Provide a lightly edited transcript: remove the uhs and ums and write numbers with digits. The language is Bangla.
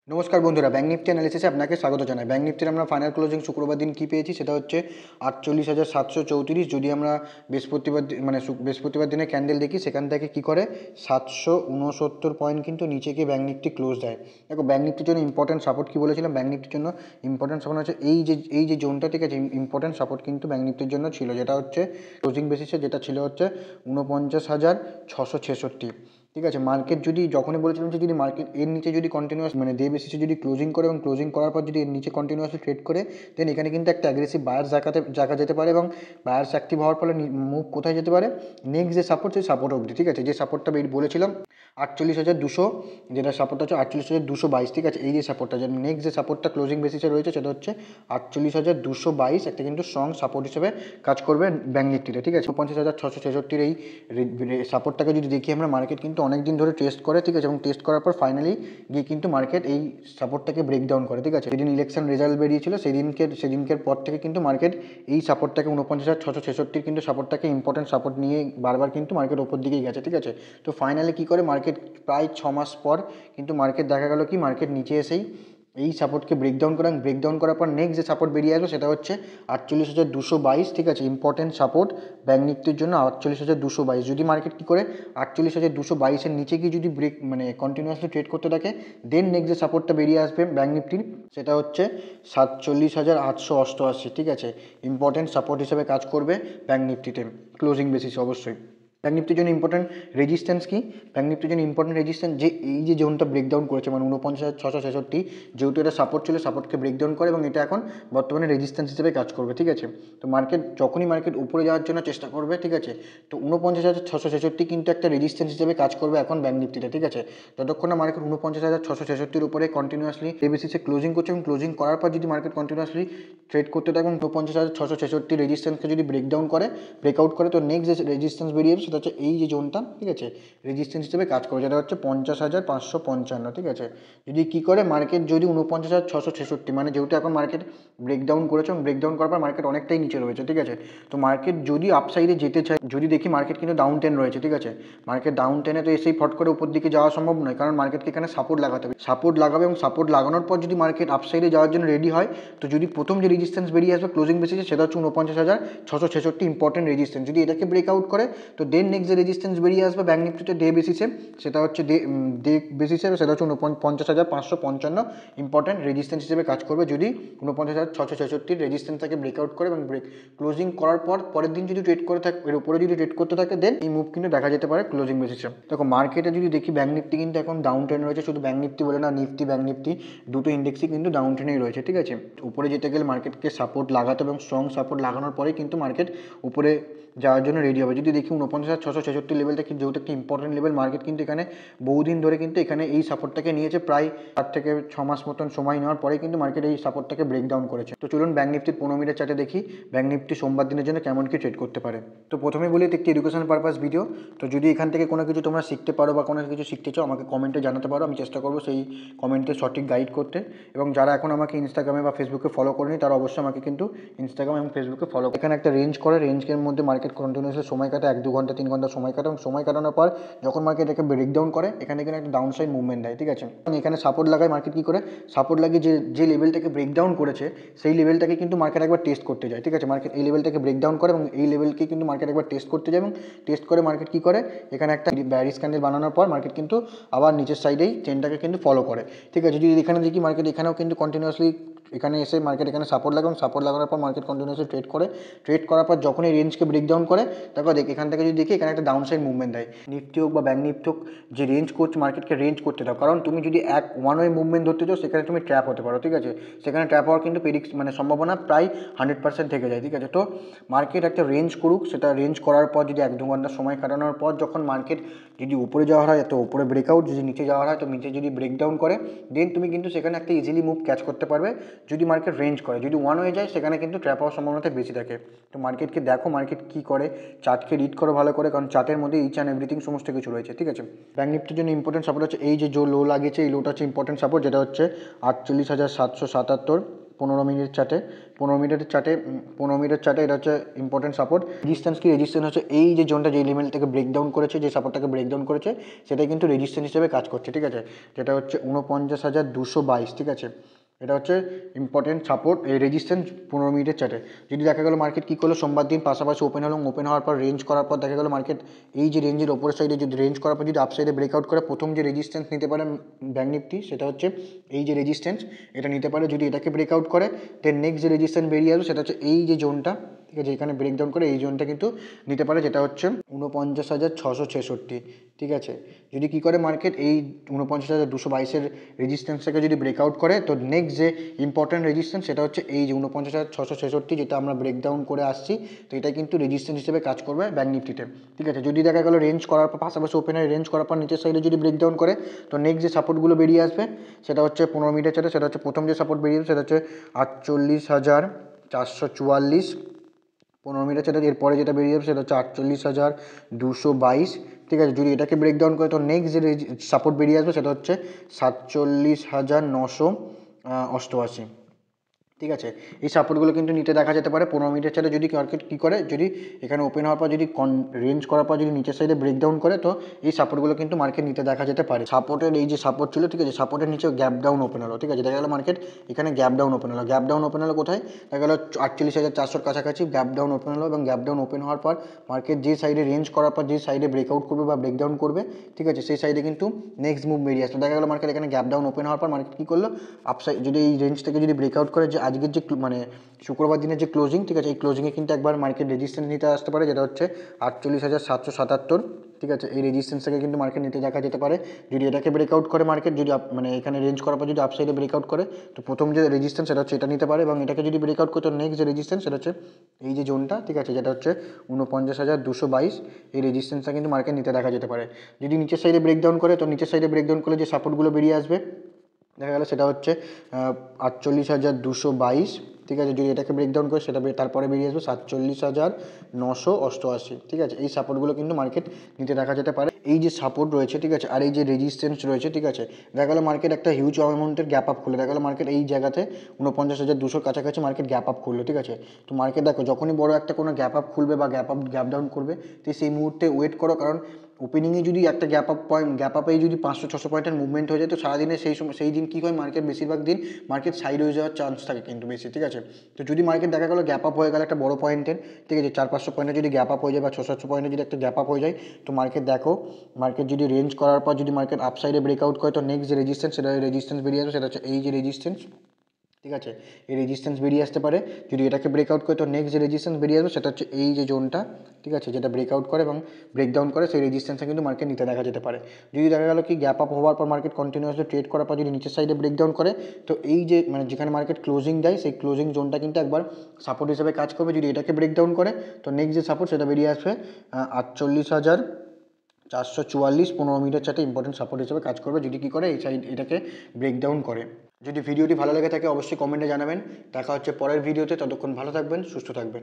নমস্কার বন্ধুরা, ব্যাঙ্ক নিফটি অ্যানালিসিসে আপনাকে স্বাগত জানাই। ব্যাঙ্ক নিফটির আমরা ফাইনাল ক্লোজিং শুক্রবার দিন কী পেয়েছি সেটা হচ্ছে 48,734। যদি আমরা বৃহস্পতিবার দিনে ক্যান্ডেল দেখি, সেখান থেকে কী করে 769 পয়েন্ট কিন্তু নিচে গিয়ে ব্যাঙ্ক নিফটি ক্লোজ দেয়। দেখো, ব্যাঙ্ক নিফটির জন্য ইম্পর্টেন্ট সাপোর্ট কী বলেছিলাম, ব্যাঙ্ক নিফটির জন্য ইম্পর্টেন্ট সাপোর্ট হচ্ছে এই যে জোনটা, ঠিক আছে। ইম্পর্টেন্ট সাপোর্ট কিন্তু ব্যাঙ্ক নিফটির জন্য ছিল, যেটা হচ্ছে ক্লোজিং বেসিসে যেটা ছিল হচ্ছে 49,666। ঠিক আছে, মার্কেট যদি যখনই বলেছিলাম যে যদি মার্কেট এর নিচে যদি কন্টিনিউয়াস ডে বেসিসে যদি ক্লোজিং করে এবং ক্লোজিং করার পর যদি এর নিচে কন্টিনিউয়াসলি ট্রেড করে, দেন এখানে কিন্তু একটা অ্যাগ্রেসিভ বায়ার্স দেখা যেতে পারে এবং বায়ার্স অ্যাক্টিভ হওয়ার ফলে মুভ কোথায় যেতে পারে, নেক্সট যে সাপোর্ট, সেই সাপোর্ট অবধি। ঠিক আছে, যে সাপোর্টটা বলেছিলাম 48,200, যেটা সাপোর্টটা হচ্ছে 48,222। ঠিক আছে, এই যে সাপোর্টটা, যে নেক্সট যে সাপোর্টটা ক্লোজিং বেসিসে রয়েছে সেটা হচ্ছে 48,222, একটা কিন্তু স্ট্রং সাপোর্ট হিসেবে কাজ করবে ব্যাঙ্ক নিফটিতে। ঠিক আছে, 49,666 এই সাপোর্টটাকে যদি দেখি আমরা, মার্কেট কিন্তু অনেক দিন ধরে টেস্ট করে। ঠিক আছে, এবং টেস্ট করার পর ফাইনালি গিয়ে কিন্তু মার্কেট এই সাপোর্টটাকে ব্রেকডাউন করে। ঠিক আছে, যেদিন ইলেকশন রেজাল্ট বেরিয়েছিল সেদিনকের পর থেকে কিন্তু মার্কেট এই সাপোর্টটাকে 49,666 কিন্তু সাপোর্টটাকে ইম্পর্টেন্ট সাপোর্ট নিয়ে বারবার কিন্তু মার্কেট ওপর দিকেই গেছে। ঠিক আছে, তো ফাইনালি কী করে মার্কেট প্রায় 6 মাস পর কিন্তু মার্কেট দেখা গেল কি মার্কেট নিচে এসেই এই সাপোর্টকে ব্রেকডাউন করার পর নেক্সট যে সাপোর্ট বেরিয়ে আসবে সেটা হচ্ছে 48,222। ঠিক আছে, ইম্পর্টেন্ট সাপোর্ট ব্যাঙ্ক নিফটির জন্য 48,222। যদি মার্কেট কী করে 48,222-এর নিচে গিয়ে যদি কন্টিনিউয়াসলি ট্রেড করতে থাকে, দেন নেক্সট যে সাপোর্টটা বেরিয়ে আসবে ব্যাঙ্ক নিফটির সেটা হচ্ছে 47,888। ঠিক আছে, ইম্পর্টেন্ট সাপোর্ট হিসেবে কাজ করবে ব্যাঙ্ক নিফটিতে ক্লোজিং বেসিসে অবশ্যই। ব্যাঙ্ক নিফটির জন্য ইম্পর্টেন্ট রেজিস্ট্যান্স কি, ব্যাঙ্ক নিফটির জন্য ইম্পর্টেন্ট রেজিস্ট্যান্স যে এই যে জোনটা ব্রেকডাউন করেছে, মানে 49,666, যেহেতু এটা সাপোর্ট ছিল, সাপোর্টকে ব্রেকডাউন করে এবং এটা এখন বর্তমানে রেজিস্ট্যান্স হিসেবে কাজ করবে। ঠিক আছে, তো যখনই মার্কেট উপরে যাওয়ার জন্য চেষ্টা করবে, ঠিক আছে, তো 49,666 কিন্তু একটা রেজিস্ট্যান্স হিসেবে কাজ করবে এখন ব্যাঙ্ক নিফটিতে। ঠিক আছে, যতক্ষণ না মার্কেট 49,666-র উপরে কন্টিনিউয়াসলি ডে বেসিসে ক্লোজিং করছে এবং ক্লোজিং করার পর যদি মার্কেট কন্টিনিউয়াসলি ট্রেড করতে থাকে এবং 49,666 রেজিস্ট্যান্সকে যদি ব্রেকআউট করে, তো নেক্সট যে রেজিস্ট্যান্স বেরিয়ে যাবে সেটা হচ্ছে এই যে জোনটা। ঠিক আছে, রেজিস্ট্যান্স হিসেবে কাজ করবে, যেটা হচ্ছে 50,555। ঠিক আছে, যদি কী করে মার্কেট যদি 49,666, মানে যেহেতু এখন মার্কেট ব্রেকডাউন করেছে এবং ব্রেকডাউন করার পর মার্কেট অনেকটাই নিচে রয়েছে। ঠিক আছে, তো মার্কেট যদি আপসাইডে যেতে চায়, যদি দেখি মার্কেট কিন্তু ডাউন টেন রয়েছে। ঠিক আছে, মার্কেট ডাউন টেনে তো এসেই ফট করে উপর দিকে যাওয়া সম্ভব নয়, কারণ মার্কেটকে এখানে সাপোর্ট লাগাতে হবে, সাপোর্ট লাগাবে এবং সাপোর্ট লাগানোর পর যদি মার্কেট আপসাইডে যাওয়ার জন্য রেডি হয়, তো যদি প্রথম যে রেজিস্ট্যান্স বেরিয়ে আসবে ক্লোজিং বেসিসে সেটা হচ্ছে 49,666 ইম্পর্টেন্ট রেজিস্ট্যান্স। যদি এটাকে ব্রেকআউট করে, তো দেন নেক্সট যে রেজিস্ট্যান্স বেরিয়ে আসবে ব্যাঙ্ক নিফটিতে ডে বেসিসে, সেটা হচ্ছে ডে বেসিসে সেটা হচ্ছে 50,555 ইম্পর্টেন্ট রেজিস্ট্যান্স হিসেবে কাজ করবে। যদি 49,666 রেজিস্ট্যান্সটাকে ব্রেকআউট করে এবং ক্লোজিং করার পর পরের দিন যদি ট্রেড করে থাকে, এর উপরে যদি ট্রেড করতে থাকে, দেন এই মুভ কিন্তু দেখা যেতে পারে ক্লোজিং বেসিসে। দেখো, মার্কেটে যদি দেখি ব্যাঙ্ক নিফটি কিন্তু এখন ডাউন ট্রেন রয়েছে। শুধু ব্যাঙ্ক নিফটি বলে না, নিফটি ব্যাঙ্ক নিফটি দুটো ইন্ডেক্সই কিন্তু ডাউন ট্রেনেই রয়েছে। ঠিক আছে, উপরে যেতে গেলে মার্কেটকে সাপোর্ট লাগাতে এবং স্ট্রং সাপোর্ট লাগানোর পরেই কিন্তু মার্কেট উপরে যাওয়ার জন্য রেডি হবে। যদি দেখি 49,666 লেভেলটা কিন্তু যেহেতু একটা ইম্পর্টেন্ট লেভেল, মার্কেট কিন্তু এখানে বহুদিন ধরে কিন্তু এখানে এই সাপোর্টটাকে নিয়েছে, প্রায় 4 থেকে 6 মাস মতন সময় নেওয়ার পরে কিন্তু মার্কেট এই সাপোর্টটাকে ব্রেকডাউন করেছে। তো চলুন ব্যাঙ্ক নিফটির 15 মিনিটের চার্টে দেখি ব্যাঙ্ক নিফটি সোমবার দিনের জন্য কেমন কি ট্রেড করতে পারে। তো প্রথমে বলি একটি এডুকেশন পারপাস ভিডিও। তো যদি এখান থেকে কোনো কিছু তোমরা শিখতে পারো বা কোনো কিছু শিখতে চাও, আমাকে কমেন্টে জানাতে পারো, আমি চেষ্টা করবো সেই কমেন্টে সঠিক গাইড করতে। এবং যারা এখন আমাকে ইনস্টাগ্রামে বা ফেসবুকে ফলো করেনি, তারা অবশ্যই আমাকে কিন্তু ইনস্টাগ্রাম এবং ফেসবুকে ফলো। এখানে একটা রেঞ্জ করে, রেঞ্জের মধ্যে মার্কেট কন্টিনিউসলি সময় কাটে, 1-2 ঘন্টা 3 ঘন্টা সময় কাটে এবং সময় কাটানোর পর যখন মার্কেট এটাকে ব্রেকডাউন করে, এখানে কিন্তু একটা ডাউন সাইড মুভমেন্ট দেয়। ঠিক আছে, এবং এখানে সাপোর্ট লাগায় মার্কেট। কী করে সাপোর্ট লাগিয়ে যে লেভেলটাকে ব্রেকডাউন করেছে, সেই লেভেলটাকে কিন্তু মার্কেট একবার টেস্ট করতে যায়। ঠিক আছে, মার্কেট এই লেভেলটাকে ব্রেকডাউন করে এবং এই লেভেলকে কিন্তু মার্কেট একবার টেস্ট করতে যায় এবং টেস্ট করে মার্কেট কী করে, এখানে একটা ব্যারিশ ক্যান্ডেল বানানোর পর মার্কেট কিন্তু আবার নিচের সাইডেই ট্রেনটাকে কিন্তু ফলো করে। ঠিক আছে, যদি এখানে দেখি মার্কেট এখানেও কিন্তু কন্টিনিউয়াসলি এখানে এসে মার্কেট এখানে সাপোর্ট লাগে এবং সাপোর্ট লাগানোর পর মার্কেট কন্টিনিউয়াসলি ট্রেড করার পর যখন এই রেঞ্জকে ব্রেকডাউন করে, তারপর এখান থেকে যদি দেখি এখানে একটা ডাউন সাইড মুভমেন্ট দেয়। নিফটি হোক বা ব্যাঙ্ক নিফটি হোক, যে রেঞ্জ করছে মার্কেটকে রেঞ্জ করতে দাও, কারণ তুমি যদি ওয়ান ওয়ে মুভমেন্ট ধরতে চাও, সেখানে তুমি ট্র্যাপ হতে পারো। ঠিক আছে, সেখানে ট্র্যাপ হওয়ার কিন্তু সম্ভাবনা প্রায় 100% থেকে যায়। ঠিক আছে, তো মার্কেট একটা রেঞ্জ করুক, সেটা রেঞ্জ করার পর যদি 1-2 ঘন্টা সময় কাটানোর পর যখন মার্কেট যদি উপরে যাওয়ার হয় তো উপরে ব্রেকআউট, যদি নিচে যাওয়ার হয় তো নিচে যদি ব্রেকডাউন করে, দেন তুমি কিন্তু সেখানে একটা ইজিলি মুভ ক্যাচ করতে পারবে। যদি মার্কেট রেঞ্জ করে, যদি ওয়ান হয়ে যায়, সেখানে কিন্তু ট্র্যাপ হওয়ার সম্ভাবনাটা বেশি থাকে। তো মার্কেটকে দেখো, মার্কেট কী করে, চার্টকে রিড করো ভালো করে, কারণ চার্টের মধ্যে ইচ অ্যান্ড এভরিথিং সমস্ত কিছু রয়েছে। ঠিক আছে, ব্যাঙ্ক নিফটির জন্য ইম্পর্টেন্ট সাপোর্ট হচ্ছে এই যে লো লাগিয়েছে, এই লোটা হচ্ছে ইম্পর্টেন্ট সাপোর্ট, যেটা হচ্ছে 48,777। 15 মিনিট চার্টে 15 মিনিটের চার্টে এটা হচ্ছে ইম্পর্টেন্ট সাপোর্ট। রেজিস্ট্যান্স কি? রেজিস্ট্যান্স হচ্ছে এই যে জোনটা যে লেভেল থেকে ব্রেকডাউন করেছে, যে সাপোর্টটাকে ব্রেকডাউন করেছে, সেটাই কিন্তু রেজিস্ট্যান্স হিসেবে কাজ করছে, ঠিক আছে, যেটা হচ্ছে 49,222, ঠিক আছে। এটা হচ্ছে ইম্পর্টেন্ট সাপোর্ট, এই রেজিস্ট্যান্স 15 মিনিটের চার্টে। যদি দেখা গেলো মার্কেট কী করলো, সোমবার দিন পাশাপাশি ওপেন হলো, ওপেন হওয়ার পর রেঞ্জ করার পর দেখা গেলো মার্কেট এই যে রেঞ্জের ওপরের সাইডে যদি রেঞ্জ করার পর যদি আপসাইডে ব্রেকআউট করে, প্রথম যে রেজিস্ট্যান্স নিতে পারে ব্যাঙ্ক নিফটি সেটা হচ্ছে এই যে রেজিস্ট্যান্স, এটা নিতে পারে। যদি এটাকে ব্রেকআউট করে দেন নেক্সট যে রেজিস্ট্যান্স বেরিয়ে আসবে সেটা হচ্ছে এই যে জোনটা, ঠিক আছে, এখানে ব্রেকডাউন করে এই জোনটা কিন্তু নিতে পারে, যেটা হচ্ছে 49,666, ঠিক আছে। যদি কী করে মার্কেট এই 49,222-এর রেজিস্ট্যান্সটাকে যদি ব্রেকআউট করে, তো নেক্সট যে ইম্পর্টেন্ট রেজিস্ট্যান্স সেটা হচ্ছে এই যে 49,666, যেটা আমরা ব্রেকডাউন করে আসছি, তো এটা কিন্তু রেজিস্ট্যান্স হিসেবে কাজ করবে ব্যাঙ্ক নিফটিতে, ঠিক আছে। যদি দেখা গেলো রেঞ্জ করার পর পাশাপাশি ওপেনে রেঞ্জ করার পর নিচের সাইডে যদি ব্রেকডাউন করে, তো নেক্সট যে সাপোর্টগুলো বেরিয়ে আসবে সেটা হচ্ছে 15 মিনিটের চার্টে, সেটা হচ্ছে প্রথম যে সাপোর্ট বেরিয়ে আসবে সেটা হচ্ছে 48,444, 15 মিনিটের চার্টে। এরপরে যেটা বেরিয়ে যাবে সেটা হচ্ছে 48,222, ঠিক আছে। যদি এটাকে ব্রেকডাউন করে, তো নেক্সট যে সাপোর্ট বেরিয়ে আসবে সেটা হচ্ছে 47,988, ঠিক আছে। এই সাপোর্টগুলো কিন্তু নিতে দেখা যেতে পারে 15 মিনিটের চার্টে। যদি মার্কেট কী করে, যদি এখানে ওপেন হওয়ার পর যদি রেঞ্জ করার পর যদি নিচের সাইডে ব্রেকডাউন করে, তো এই সাপোর্টগুলো কিন্তু মার্কেট নিতে দেখা যেতে পারে। সাপোর্টের এই যে সাপোর্ট ছিল, ঠিক আছে, সাপোর্টের নিচে গ্যাপ ডাউন ওপেন হলো, ঠিক আছে, দেখা গেলো মার্কেট এখানে গ্যাপ ডাউন ওপেন হলো। গ্যাপ ডাউন ওপেন হলো কোথায়? দেখা গেলো 48,400-র কাছাকাছি গ্যাপ ডাউন ওপেন হলো, এবং গ্যাপ ডাউন ওপেন হওয়ার পর মার্কেট যে সাইডে রেঞ্জ করার পর যে সাইডে ব্রেকআউট করবে বা ব্রেকডাউন করবে, ঠিক আছে, সেই সাইডে কিন্তু নেক্সট মুভ বেরিয়ে আসলো। দেখা গেলো মার্কেট এখানে গ্যাপ ডাউন ওপেন হওয়ার পর মার্কেট কী করলো, আপসাইড যদি এই রেঞ্জ থেকে যদি ব্রেকআউট করে, যে আজকের যে মানে শুক্রবার দিনের যে ক্লোজিং, ঠিক আছে, এই ক্লোজিংয়ে কিন্তু একবার মার্কেট রেজিস্ট্যান্স নিতে আসতে পারে, যেটা হচ্ছে 48,777, ঠিক আছে। এই রেজিস্ট্যান্সটাকে কিন্তু মার্কেট নিতে দেখা যেতে পারে। যদি এটাকে ব্রেকআউট করে মার্কেট, যদি মানে এখানে রেঞ্জ করার পর যদি আপসাইডে ব্রেকআউট করে, তো প্রথম যে রেজিস্ট্যান্স সেটা হচ্ছে এটা নিতে পারে, এবং এটাকে যদি ব্রেকআউট করে, তো নেক্সট যে রেজিস্ট্যান্স সেটা হচ্ছে এই যে জোনটা, ঠিক আছে, যেটা হচ্ছে 49,222, এই রেজিস্ট্যান্সটা কিন্তু মার্কেট নিতে দেখা যেতে পারে। যদি নিচের সাইডে ব্রেকডাউন করে, তো নিচের সাইডে ব্রেকডাউন করলে যে সাপোর্টগুলো বেরিয়ে আসবে দেখা গেলো সেটা হচ্ছে 48,222, ঠিক আছে। যদি এটাকে ব্রেকডাউন করে সেটা তারপরে বেরিয়ে আসবে 47,988, ঠিক আছে। এই সাপোর্টগুলো কিন্তু মার্কেট নিতে দেখা যেতে পারে। এই যে সাপোর্ট রয়েছে, ঠিক আছে, আর এই যে রেজিস্ট্যান্স রয়েছে, ঠিক আছে, দেখা গেলো মার্কেট একটা হিউজ অ্যামাউন্টের গ্যাপ আপ খুলে, দেখা গেলো মার্কেট এই জায়গাতে 49,200-র কাছাকাছি মার্কেট গ্যাপ আপ খুললো, ঠিক আছে। তো মার্কেট দেখো যখনই বড় একটা কোনো গ্যাপ আপ খুলবে বা গ্যাপ ডাউন করবে, তো সেই মুহূর্তে ওয়েট করো, কারণ ওপেনিংয়ে যদি একটা গ্যাপ আপে যদি 500-600 পয়েন্টের মুভমেন্ট হয়ে যায়, তো সারাদিনে সেই দিন কী হয়, মার্কেট বেশিরভাগ দিন মার্কেট সাইড হয়ে যাওয়ার চান্স থাকে কিন্তু বেশি, ঠিক আছে। তো যদি মার্কেট দেখা গেলো গ্যাপ আপ হয়ে গেল একটা বড় পয়েন্টের, ঠিক আছে, 400-500 পয়েন্টের যদি গ্যাপ আপ হয়ে যায় বা 600-700 পয়েন্টের যদি একটা গ্যাপ আপ হয়ে যায়, তো মার্কেট দেখো মার্কেট যদি রেঞ্জ করার পর যদি মার্কেট আপসাইডে ব্রেকআউট করে, তো নেক্সট যে রেজিস্ট্যান্স সেটা রেজিস্ট্যান্স বেরিয়ে আসবে, সেটা হচ্ছে এই যে রেজিস্ট্যান্স, ঠিক আছে। এই রেজিস্ট্যান্স বেরিয়ে আসতে পারে। যদি এটাকে ব্রেকআউট করে, তো নেক্সট যে রেজিস্ট্যান্স বেরিয়ে আসবে সেটা হচ্ছে এই যে জোনটা, ঠিক আছে, যেটা ব্রেকআউট করে এবং ব্রেকডাউন করে, সেই রেজিস্ট্যান্সটা কিন্তু মার্কেট নিতে দেখা যেতে পারে। যদি দেখা গেলো কি গ্যাপ আপ হওয়ার পর মার্কেট কন্টিনিউয়াসলি ট্রেড করার পর যদি নিচের সাইডে ব্রেকডাউন করে, তো এই যে মানে যেখানে মার্কেট ক্লোজিং দেয়, সেই ক্লোজিং জোনটা কিন্তু একবার সাপোর্ট হিসেবে কাজ করবে। যদি এটাকে ব্রেকডাউন করে, তো নেক্সট যে সাপোর্ট সেটা বেরিয়ে আসবে 48,444, 15 মিনিটের চার্টে ইম্পর্টেন্ট সাপোর্ট হিসেবে কাজ করবে, যদি কী করে এই সাইড এটাকে ব্রেকডাউন করে। যদি ভিডিওটি ভালো লেগে থাকে অবশ্যই কমেন্টে জানাবেন। দেখা হচ্ছে পরের ভিডিওতে, ততক্ষণ ভালো থাকবেন, সুস্থ থাকবেন।